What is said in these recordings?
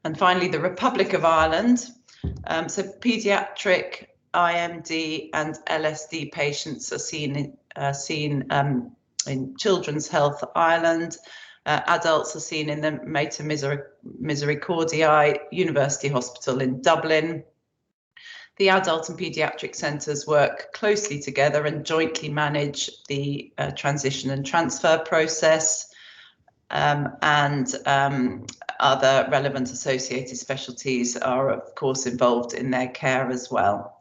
And finally, the Republic of Ireland. So paediatric, IMD and LSD patients are seen in Children's Health Ireland. Adults are seen in the Mater Misericordiae University Hospital in Dublin. The adult and paediatric centres work closely together and jointly manage the transition and transfer process. Other relevant associated specialties are, of course, involved in their care as well.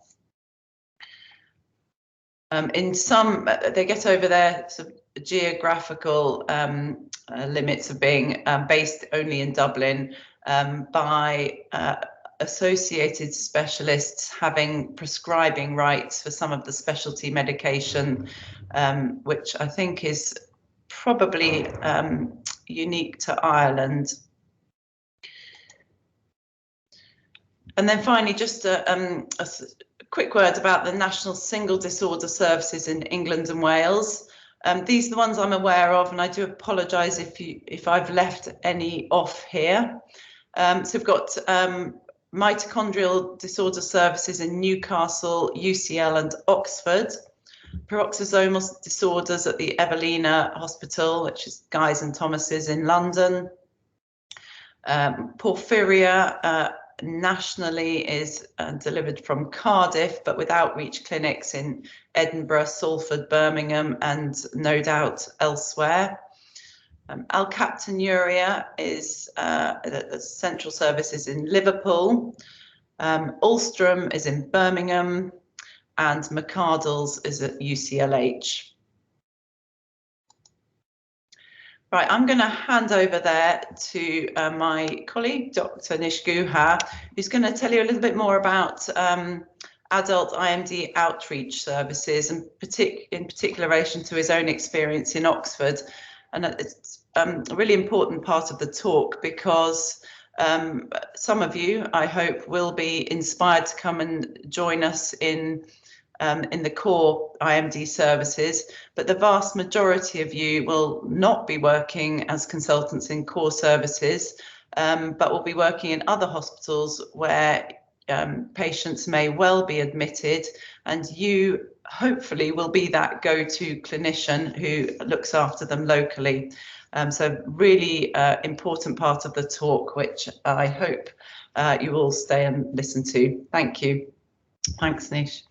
In some, they get over their sort of geographical limits of being based only in Dublin by associated specialists having prescribing rights for some of the specialty medication, which I think is probably unique to Ireland. And then finally, just a quick word about the National Single Disorder Services in England and Wales. These are the ones I'm aware of, and I do apologise if I've left any off here. So we've got mitochondrial disorder services in Newcastle, UCL and Oxford. Peroxisomal disorders at the Evelina Hospital, which is Guy's and Thomas's in London. Porphyria nationally is delivered from Cardiff, but with outreach clinics in Edinburgh, Salford, Birmingham, and no doubt elsewhere. Alkaptonuria is the central services in Liverpool. Ulstrom is in Birmingham, and McArdle's is at UCLH. Right, I'm going to hand over there to my colleague, Dr. Nish Guha, who's going to tell you a little bit more about adult IMD outreach services, and in particular relation to his own experience in Oxford. And it's a really important part of the talk because some of you, I hope, will be inspired to come and join us in the core IMD services, but the vast majority of you will not be working as consultants in core services, but will be working in other hospitals where patients may well be admitted, and you hopefully will be that go-to clinician who looks after them locally. So really important part of the talk, which I hope you all stay and listen to. Thank you. Thanks, Nish.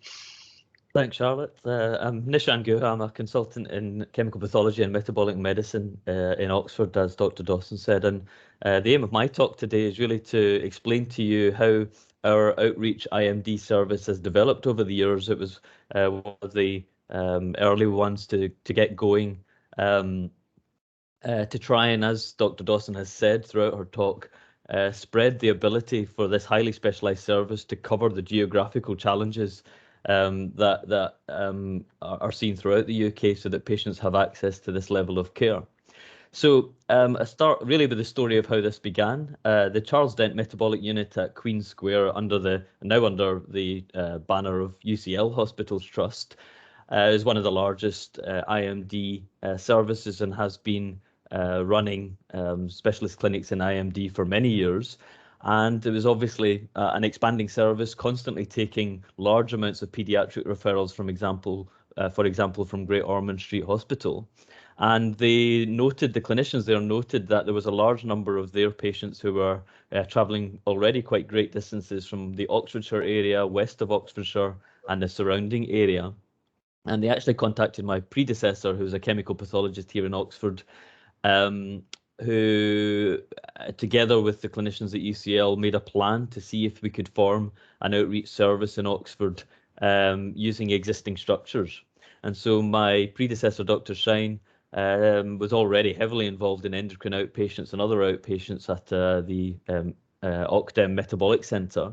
Thanks, Charlotte. I'm Nishan Guha. I'm a consultant in chemical pathology and metabolic medicine in Oxford, as Dr. Dawson said. And the aim of my talk today is really to explain to you how our outreach IMD service has developed over the years. It was one of the early ones to get going, to try and, as Dr. Dawson has said throughout her talk, spread the ability for this highly specialised service to cover the geographical challenges that are seen throughout the UK, so that patients have access to this level of care. So I start really with the story of how this began. The Charles Dent Metabolic Unit at Queen Square, under the banner of UCL Hospitals Trust, is one of the largest IMD services and has been running specialist clinics in IMD for many years. And it was obviously an expanding service, constantly taking large amounts of paediatric referrals, for example, from Great Ormond Street Hospital. And the clinicians there noted that there was a large number of their patients who were travelling already quite great distances from the Oxfordshire area, west of Oxfordshire, and the surrounding area. And they actually contacted my predecessor, who was a chemical pathologist here in Oxford, who, together with the clinicians at UCL, made a plan to see if we could form an outreach service in Oxford using existing structures. And so my predecessor, Dr. Shine, was already heavily involved in endocrine outpatients and other outpatients at the OCDEM Metabolic Centre,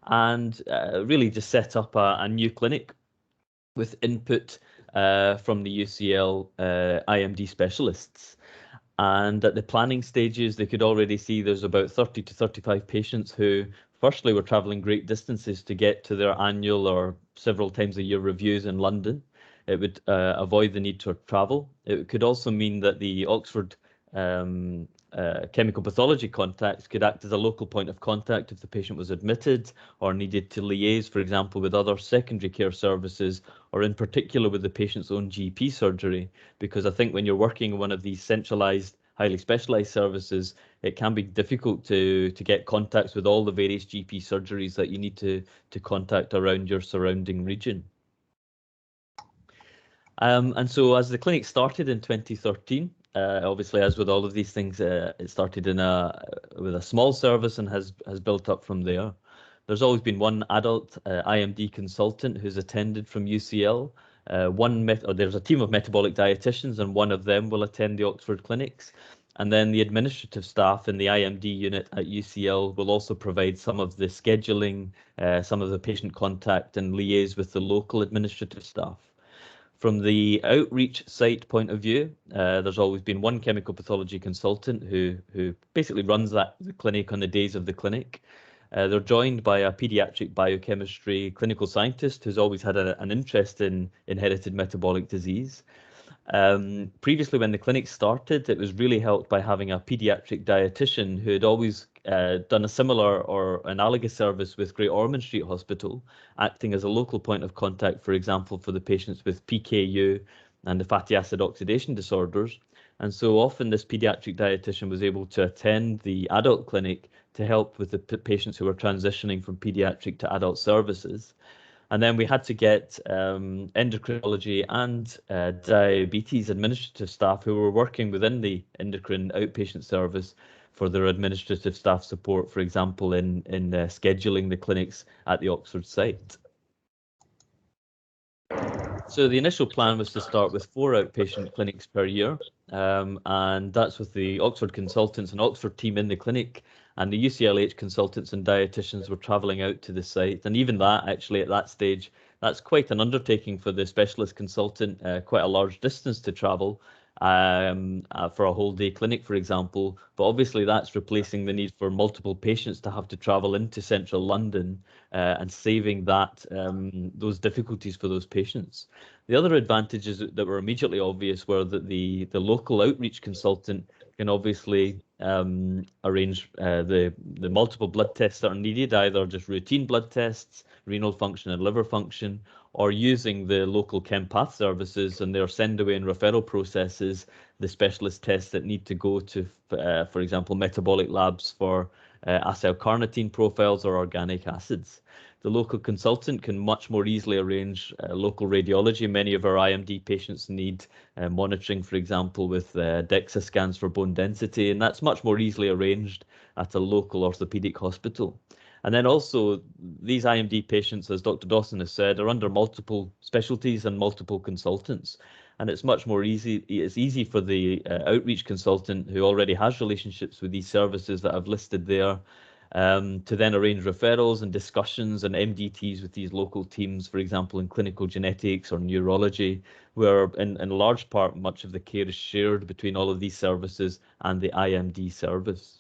and really just set up a new clinic with input from the UCL IMD specialists. And at the planning stages, they could already see there's about 30 to 35 patients who firstly were travelling great distances to get to their annual or several times a year reviews in London. It would avoid the need to travel. It could also mean that the Oxford chemical pathology contacts could act as a local point of contact if the patient was admitted or needed to liaise, for example, with other secondary care services, or in particular with the patient's own GP surgery. Because I think when you're working in one of these centralised, highly specialised services, it can be difficult to get contacts with all the various GP surgeries that you need to contact around your surrounding region. And so as the clinic started in 2013, obviously, as with all of these things, it started with a small service and has built up from there. There's always been one adult IMD consultant who's attended from UCL. There's a team of metabolic dietitians, and one of them will attend the Oxford clinics. And then the administrative staff in the IMD unit at UCL will also provide some of the scheduling, some of the patient contact, and liaise with the local administrative staff. From the outreach site point of view, there's always been one chemical pathology consultant who basically runs the clinic on the days of the clinic. They're joined by a pediatric biochemistry clinical scientist who's always had an interest in inherited metabolic disease. Previously, when the clinic started, it was really helped by having a pediatric dietitian who had always done a similar or analogous service with Great Ormond Street Hospital, acting as a local point of contact, for example, for the patients with PKU and the fatty acid oxidation disorders. And so often this pediatric dietitian was able to attend the adult clinic to help with the patients who were transitioning from pediatric to adult services. And then we had to get endocrinology and diabetes administrative staff who were working within the endocrine outpatient service for their administrative staff support, for example, in scheduling the clinics at the Oxford site. So the initial plan was to start with 4 outpatient clinics per year, and that's with the Oxford consultants and Oxford team in the clinic, and the UCLH consultants and dietitians were travelling out to the site. And even that, actually, at that stage, that's quite an undertaking for the specialist consultant, quite a large distance to travel for a whole day clinic, for example. But obviously that's replacing the need for multiple patients to have to travel into central London and saving that those difficulties for those patients. The other advantages that were immediately obvious were that the local outreach consultant can obviously arrange the multiple blood tests that are needed, either just routine blood tests, renal function and liver function, or using the local ChemPath services and their send away and referral processes, the specialist tests that need to go to, for example, metabolic labs for acylcarnitine profiles or organic acids. The local consultant can much more easily arrange local radiology. Many of our IMD patients need monitoring, for example, with DEXA scans for bone density, and that's much more easily arranged at a local orthopedic hospital. And then also these IMD patients, as Dr. Dawson has said, are under multiple specialties and multiple consultants. And it's much more easy. It's easy for the outreach consultant who already has relationships with these services that I've listed there to then arrange referrals and discussions and MDTs with these local teams, for example, in clinical genetics or neurology, where in large part, much of the care is shared between all of these services and the IMD service.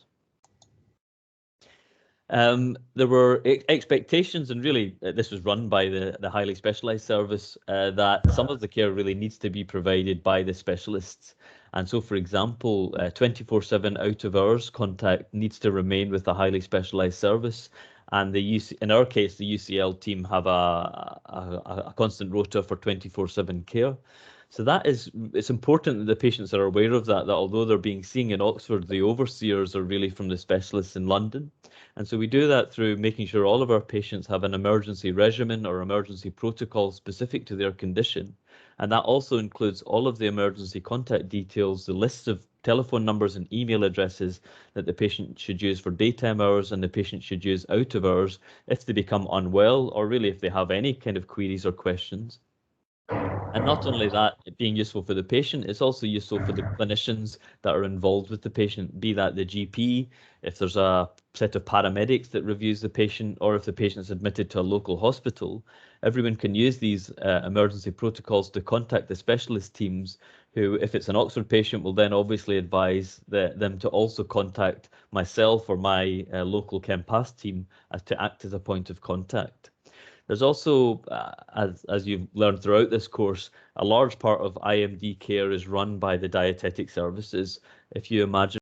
There were expectations, and really this was run by the highly specialised service, that some of the care really needs to be provided by the specialists. And so, for example, 24/7 out of hours contact needs to remain with the highly specialised service. And in our case, the UCL team have a constant rota for 24/7 care. So it's important that the patients are aware of that although they're being seen in Oxford, the overseers are really from the specialists in London. And so we do that through making sure all of our patients have an emergency regimen or emergency protocol specific to their condition. And that also includes all of the emergency contact details, the lists of telephone numbers and email addresses that the patient should use for daytime hours and the patient should use out of hours if they become unwell, or really if they have any kind of queries or questions. And not only that, it being useful for the patient, it's also useful for the clinicians that are involved with the patient, be that the GP, if there's a set of paramedics that reviews the patient, or if the patient's admitted to a local hospital. Everyone can use these emergency protocols to contact the specialist teams who, if it's an Oxford patient, will then obviously advise them to also contact myself or my local ChemPath team to act as a point of contact. There's also, as you've learned throughout this course, a large part of IMD care is run by the dietetic services. If you imagine